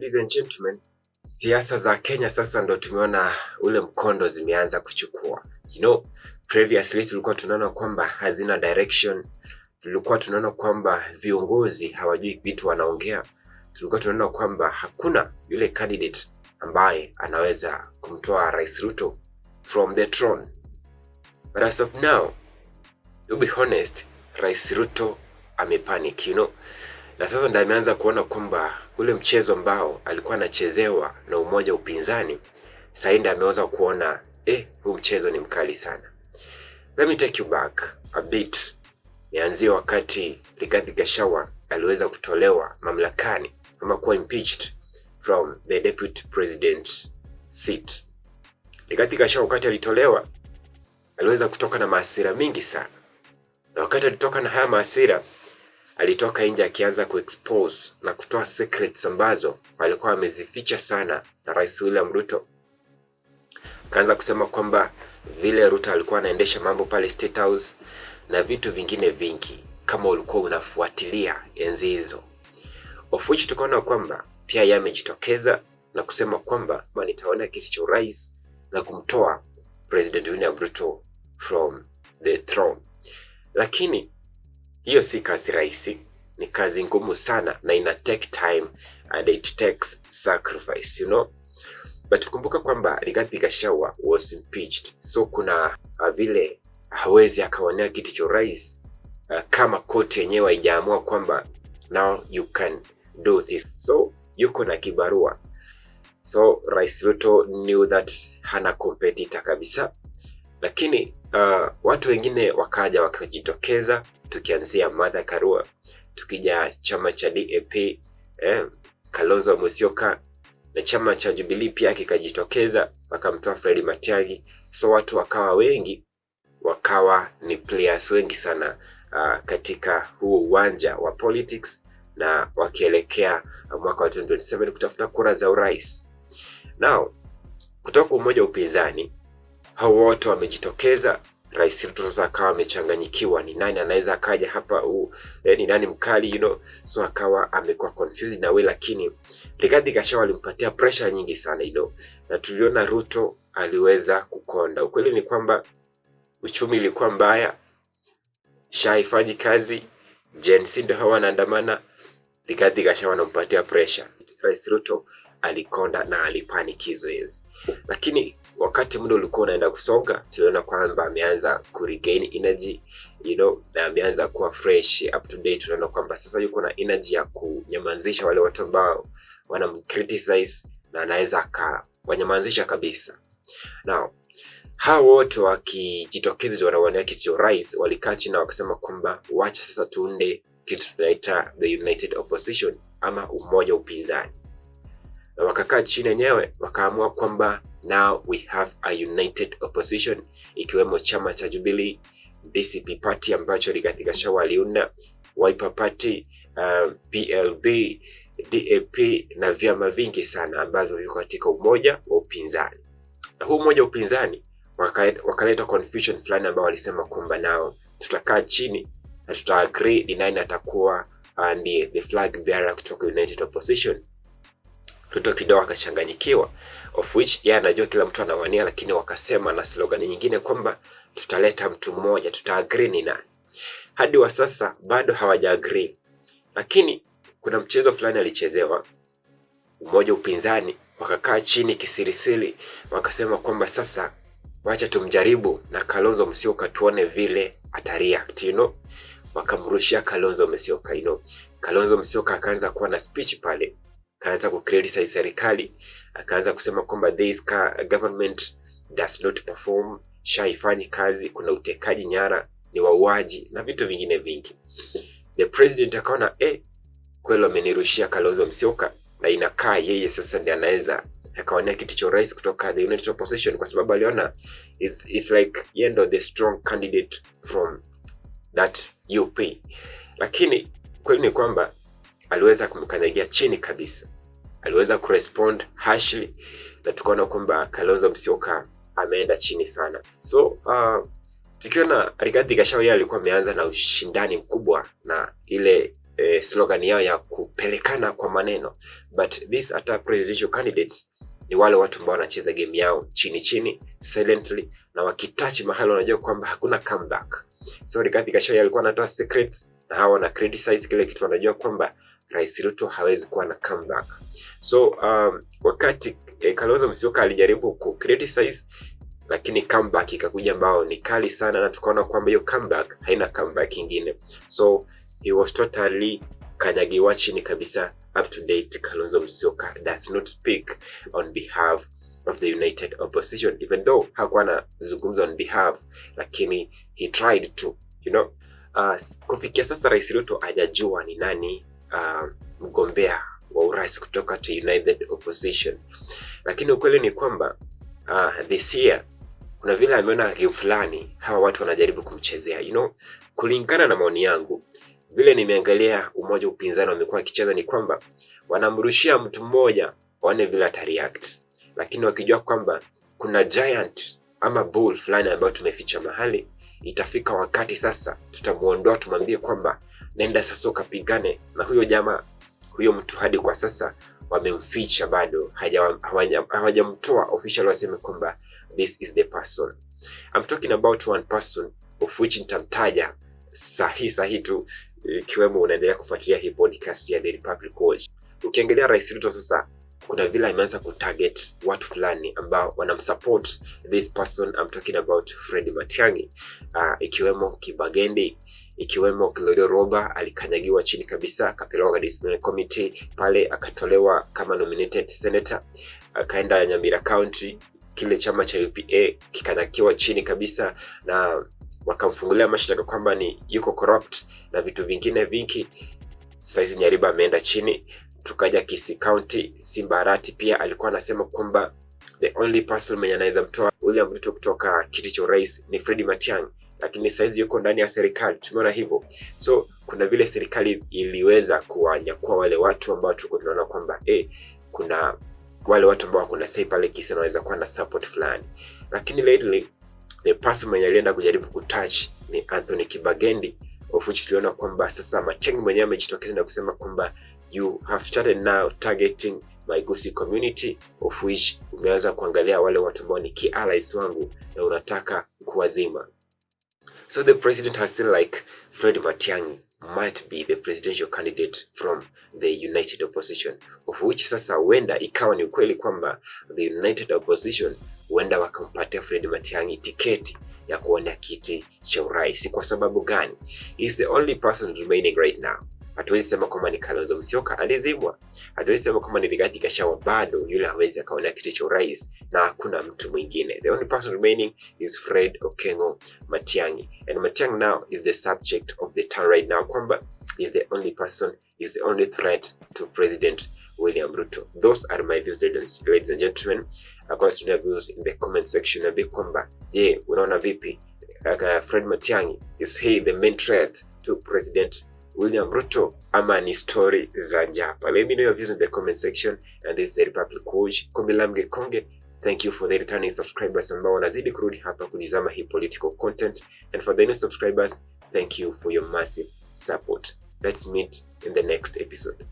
Ladies and gentlemen, siasa za Kenya sasa ndo tumeona ule mkondo zimeanza kuchukua. Previously tulikuwa tunaona kwamba hazina direction. Tulikuwa tunaona kwamba viongozi hawajui vitu wanaongea. Tulikuwa tunaona kwamba hakuna yule candidate ambaye anaweza kumtoa Rais Ruto from the throne. But as of now, to be honest, Rais Ruto amepanic, na sasa ndio ameanza kuona kwamba ule mchezo ambao alikuwa anachezewa na umoja upinzani, sasa ndio ameweza kuona huu mchezo ni mkali sana. Let me take you back a bit. Nianzie wakati Rigathi Gachagua aliweza kutolewa mamlakani ama kuwa impeached from the deputy president seat. Rigathi Gachagua wakati alitolewa aliweza kutoka na hasira mingi sana. Na wakati alitoka na haya hasira, alitoka nje akianza kuexpose na kutoa secrets ambazo walikuwa wamezificha sana na Rais William Ruto. Kaanza kusema kwamba vile Ruto alikuwa anaendesha mambo pale State House na vitu vingine vingi, kama ulikuwa unafuatilia enzi hizo. Of which tukaona kwamba pia yeye amejitokeza na kusema kwamba nitaona kiti cha urais na kumtoa President William Ruto from the throne. Lakini hiyo si kazi rahisi, ni kazi ngumu sana na ina take time and it takes sacrifice, But kumbuka kwamba Rigathi Gachagua was impeached. So kuna vile hawezi akawania kiti cha urais kama koti yenyewe haijaamua kwamba now you can do this. So yuko na kibarua. So Rais Ruto knew that hana competitor kabisa. Lakini watu wengine wakaja wakajitokeza, tukianzia Martha Karua, tukija chama cha DAP, Kalonzo Musyoka, na chama cha Jubilee pia kikajitokeza wakamtoa Fred Matiang'i. So watu wakawa wengi, wakawa ni players wengi sana katika huo uwanja wa politics, na wakielekea mwaka wa 2027 kutafuta kura za urais. Now, kutoka umoja upinzani, hao wote wamejitokeza. Rais Ruto sasa akawa amechanganyikiwa, ni nani anaweza akaja hapa, ni nani mkali, so akawa amekuwa confused na wewe. Lakini Rigathi Gachagua alimpatia pressure nyingi sana, na tuliona Ruto aliweza kukonda. Ukweli ni kwamba uchumi ilikuwa mbaya, haifanyi kazi, Gen Z ndio hawa wanaandamana, Rigathi Gachagua anampatia pressure. Rais Ruto alikonda na alipanikizo hizo. Lakini wakati muda ulikuwa unaenda kusonga, tuliona kwamba ameanza ku regain energy, na ameanza kuwa fresh, up to date. Tunaona kwamba sasa yuko na energy ya kunyamazisha wale watu ambao wanamcriticize, na anaweza wanyamazisha kabisa. Now, hao wote wakijitokeza wanawania kiti cha rais, walikaa chini na wakasema kwamba wacha sasa tuunde kitu tunaita the United Opposition ama umoja upinzani. Na wakakaa chini wenyewe wakaamua kwamba now we have a united opposition, ikiwemo chama cha Jubilee, DCP party ambacho Rigathi Gachagua aliunda, Wiper party, PLB, DAP na vyama vingi sana ambavyo viko katika umoja wa upinzani. Na huu umoja wa upinzani wakaleta confusion fulani ambao walisema kwamba nao tutakaa chini na tutaagree ni nani atakuwa ndiye the flag bearer kutoka United Opposition. Ruto kidogo akachanganyikiwa, of which yeye anajua kila mtu anawania, lakini wakasema na slogan nyingine kwamba tutaleta mtu mmoja, tutaagree ni nani. Hadi wa sasa bado hawaja-agree. Lakini kuna mchezo fulani alichezewa. Umoja upinzani wakakaa chini kisirisiri, wakasema kwamba sasa wacha tumjaribu na Kalonzo Musyoka tuone vile atareact, wakamrushia Kalonzo Musyoka, Kalonzo Musyoka akaanza kuwa na speech pale, akaanza kucriticize serikali, akaanza kusema kwamba this government does not perform, haifanyi kazi, kuna utekaji nyara, ni wauaji na vitu vingine vingi. The president akaona kweli amenirushia Kalonzo Musyoka, na inakaa yeye sasa ndiye anaweza akawania kiti cha urais kutoka the United Opposition, kwa sababu aliona it's like yeye ndo the strong candidate from that UP. Lakini kweli ni kwamba aliweza kumkanyagia chini kabisa, aliweza kurespond harshly, na tukaona kwamba Kalonzo Musyoka ameenda chini sana. So tukiona Rigathi Gachagua alikuwa ameanza na ushindani mkubwa na ile slogan yao ya kupelekana kwa maneno, but these hata presidential candidates ni wale watu ambao wanacheza game yao chini chini silently, na wakitouch mahali wanajua kwamba hakuna comeback. So Rigathi Gachagua alikuwa anatoa secrets na hawa wana criticize kile kitu, wanajua kwamba Rais Ruto hawezi kuwa na comeback. So wakati Kalonzo Musyoka alijaribu ku criticize, lakini comeback ikakuja ambao ni kali sana, na tukaona kwamba hiyo comeback haina comeback nyingine. So he was totally kanyagiwa chini kabisa. Up to date, Kalonzo Musyoka does not speak on behalf of the united opposition, even though hakuwa anazungumza on behalf, lakini he tried to, kufikia sasa Rais Ruto hajajua ni nani mgombea wa urais kutoka to united opposition, lakini ukweli ni kwamba this year kuna vile ameona kiu fulani hawa watu wanajaribu kumchezea. Kulingana na maoni yangu, vile nimeangalia umoja upinzani wamekuwa akicheza ni kwamba wanamrushia mtu mmoja waone vile atareact, lakini wakijua kwamba kuna giant ama bull fulani ambayo tumeficha mahali, itafika wakati sasa tutamuondoa, tumwambie kwamba nenda sasa ukapigane na huyo jamaa, huyo mtu hadi kwa sasa wamemficha, bado hawajamtoa official waseme kwamba this is the person. I'm talking about one person of which nitamtaja sahi tu, ikiwemo unaendelea kufuatilia hii podcast ya The Republic Watch. Ukiangalia Rais Ruto sasa kuna vile ameanza kutarget watu fulani ambao wanamsupport this person. I'm talking about Fred Matiang'i, ikiwemo Kibagendi, ikiwemo Claudio Roba. Alikanyagiwa chini kabisa, akapelekwa disciplinary committee pale, akatolewa kama nominated senator, akaenda Nyamira County, kile chama cha UPA kikanyagiwa chini kabisa, na wakamfungulia mashtaka kwamba ni yuko corrupt na vitu vingine vingi. Saizi Nyariba ameenda chini. Tukaja Kisii County, Simba Arati pia alikuwa anasema kwamba the only person mwenye anaweza mtoa William Ruto kutoka kiti cha rais ni Fred Matiang'i, lakini saizi yuko ndani ya serikali, tumeona hivyo. So kuna vile serikali iliweza kuwanyakua wale watu ambao tulikuwa tunaona kwamba kuna wale watu ambao kuna say pale Kisii wanaweza kuwa na support fulani, lakini lately the person mwenye alienda kujaribu kutouch ni Anthony Kibagendi, of which tuliona kwamba sasa Matiang'i mwenyewe amejitokeza na kusema kwamba you have started now targeting my Gusii community, of which umeanza kuangalia wale watu ambao ni key allies wangu na unataka kuwazima. So the president has still like Fred Matiang'i might be the presidential candidate from the united opposition, of which sasa huenda ikawa ni ukweli kwamba the united opposition huenda wakampatia Fred Matiang'i tiketi ya kuwania kiti cha urais. Kwa sababu gani? He is the only person remaining right now. Hatuwezi sema kama ni Kalonzo Musyoka alizibwa, hatuwezi sema kama ni Rigathi Gachagua bado yule hawezi akaona kiti cha urais, na hakuna mtu mwingine. The only person remaining is Fred Okengo Matiang'i, and Matiang'i now is the subject of the town right now, kwamba is the only person, is the only threat to President William Ruto. Those are my views, ladies and gentlemen. Across your views in the comment section, na kwamba unaona vipi? Fred Matiang'i, is he the main threat to President William Ruto ama ni story za japa? Let me know your views in the comment section, and this is The Republic Watch. Kombilamge Konge, thank you for the returning subscribers ambao wanazidi kurudi hapa kutizama hii political content, and for the new subscribers, thank you for your massive support. Let's meet in the next episode.